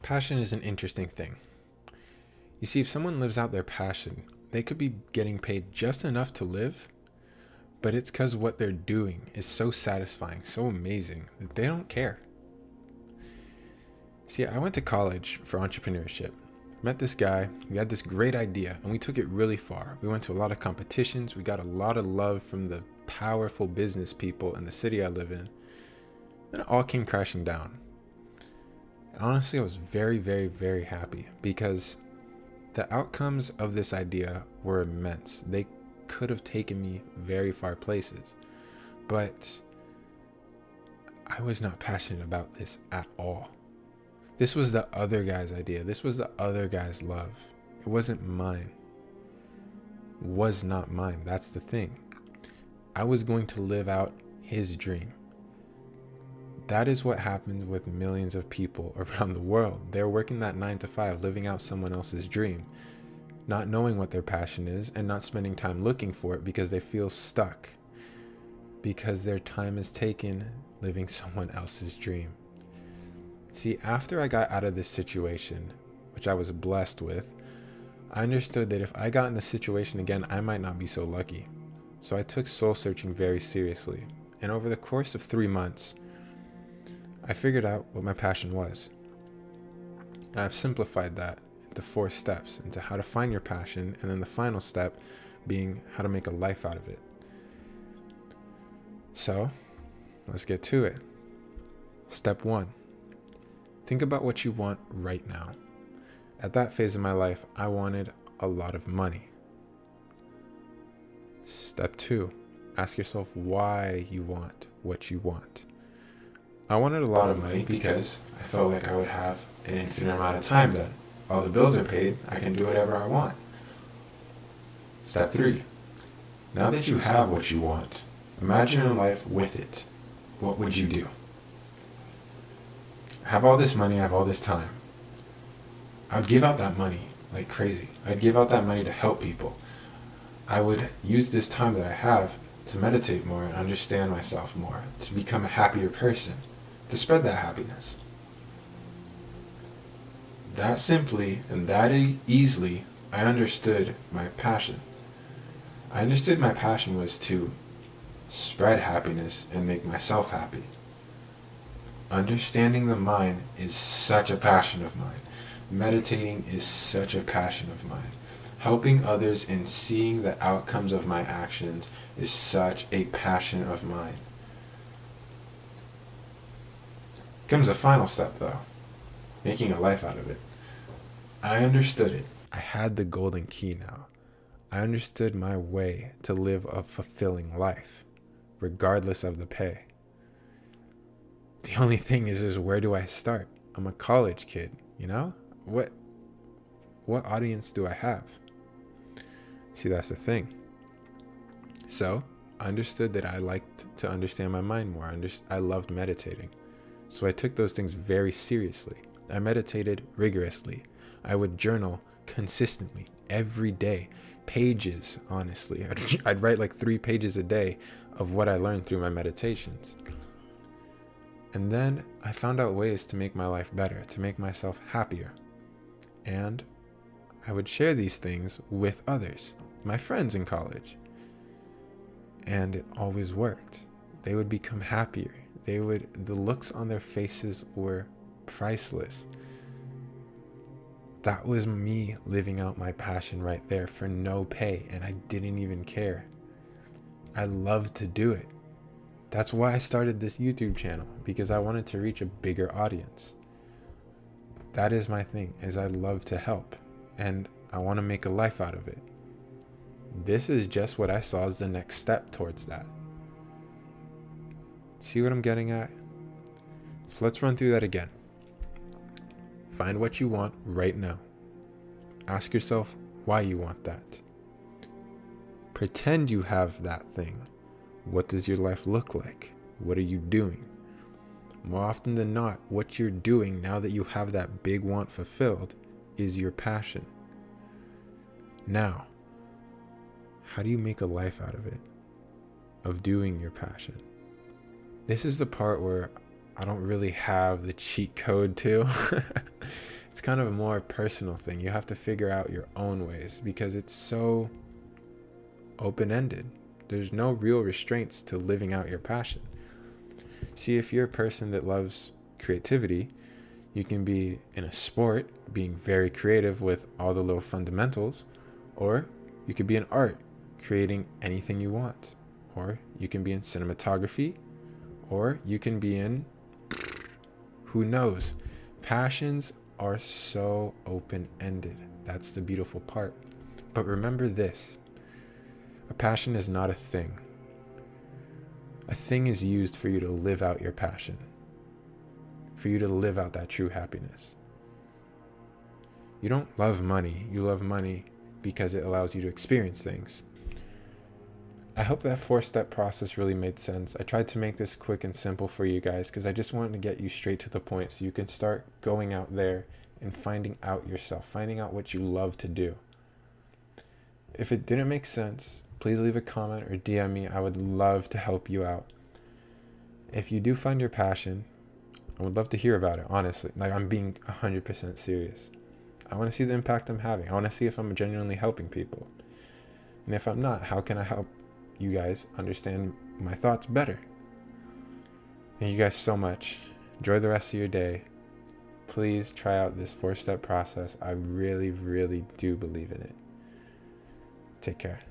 Passion is an interesting thing. You see, if someone lives out their passion, they could be getting paid just enough to live, but it's because what they're doing is so satisfying, so amazing, that they don't care. See, I went to college for entrepreneurship. Met this guy, we had this great idea, and we took it really far. We went to a lot of competitions, we got a lot of love from the powerful business people in the city I live in. Then it all came crashing down. And honestly, I was very, very, very happy because the outcomes of this idea were immense. They could have taken me very far places, but I was not passionate about this at all. This was the other guy's idea. This was the other guy's love. It wasn't mine. It was not mine. That's the thing. I was going to live out his dream. That is what happens with millions of people around the world. They're working that 9 to 5, living out someone else's dream, not knowing what their passion is and not spending time looking for it because they feel stuck, because their time is taken living someone else's dream. See, after I got out of this situation, which I was blessed with, I understood that if I got in this situation again, I might not be so lucky. So I took soul searching very seriously. And over the course of 3 months, I figured out what my passion was. I've simplified that into 4 steps into how to find your passion, and then the final step being how to make a life out of it. So, let's get to it. Step 1. Think about what you want right now. At that phase of my life, I wanted a lot of money. Step 2. Ask yourself why you want what you want. I wanted a lot of money because I felt like I would have an infinite amount of time then. While the bills are paid, I can do whatever I want. Step 3. Now that you have what you want, imagine a life with it. What would you do? I have all this money, I have all this time. I would give out that money like crazy. I'd give out that money to help people. I would use this time that I have to meditate more and understand myself more, to become a happier person, to spread that happiness. That simply and that easily, I understood my passion. I understood my passion was to spread happiness and make myself happy. Understanding the mind is such a passion of mine. Meditating is such a passion of mine. Helping others and seeing the outcomes of my actions is such a passion of mine. Comes the final step though, making a life out of it. I understood it. I had the golden key now. I understood my way to live a fulfilling life, regardless of the pay. The only thing is where do I start? I'm a college kid, you know? What audience do I have? See, that's the thing. So, I understood that I liked to understand my mind more. I loved meditating. So I took those things very seriously. I meditated rigorously. I would journal consistently every day. Pages, honestly. I'd write like 3 pages a day of what I learned through my meditations. And then I found out ways to make my life better, to make myself happier. And I would share these things with others, my friends in college. And it always worked. They would become happier. The looks on their faces were priceless. That was me living out my passion right there for no pay, and I didn't even care. I loved to do it. That's why I started this YouTube channel, because I wanted to reach a bigger audience. That is my thing, is I love to help, and I want to make a life out of it. This is just what I saw as the next step towards that. See what I'm getting at? So let's run through that again. Find what you want right now. Ask yourself why you want that. Pretend you have that thing. What does your life look like? What are you doing? More often than not, what you're doing now that you have that big want fulfilled is your passion. Now, how do you make a life out of it? Of doing your passion? This is the part where I don't really have the cheat code to. It's kind of a more personal thing. You have to figure out your own ways because it's so open-ended. There's no real restraints to living out your passion. See, if you're a person that loves creativity, you can be in a sport, being very creative with all the little fundamentals, or you could be in art, creating anything you want, or you can be in cinematography, or you can be in, who knows? Passions are so open-ended. That's the beautiful part. But remember this, a passion is not a thing. A thing is used for you to live out your passion, for you to live out that true happiness. You don't love money. You love money because it allows you to experience things. I hope that 4-step process really made sense. I tried to make this quick and simple for you guys because I just wanted to get you straight to the point so you can start going out there and finding out yourself, finding out what you love to do. If it didn't make sense, please leave a comment or DM me. I would love to help you out. If you do find your passion, I would love to hear about it, honestly. Like, I'm being 100% serious. I want to see the impact I'm having. I want to see if I'm genuinely helping people. And if I'm not, how can I help you guys understand my thoughts better? Thank you guys so much. Enjoy the rest of your day. Please try out this 4-step process. I really, really do believe in it. Take care.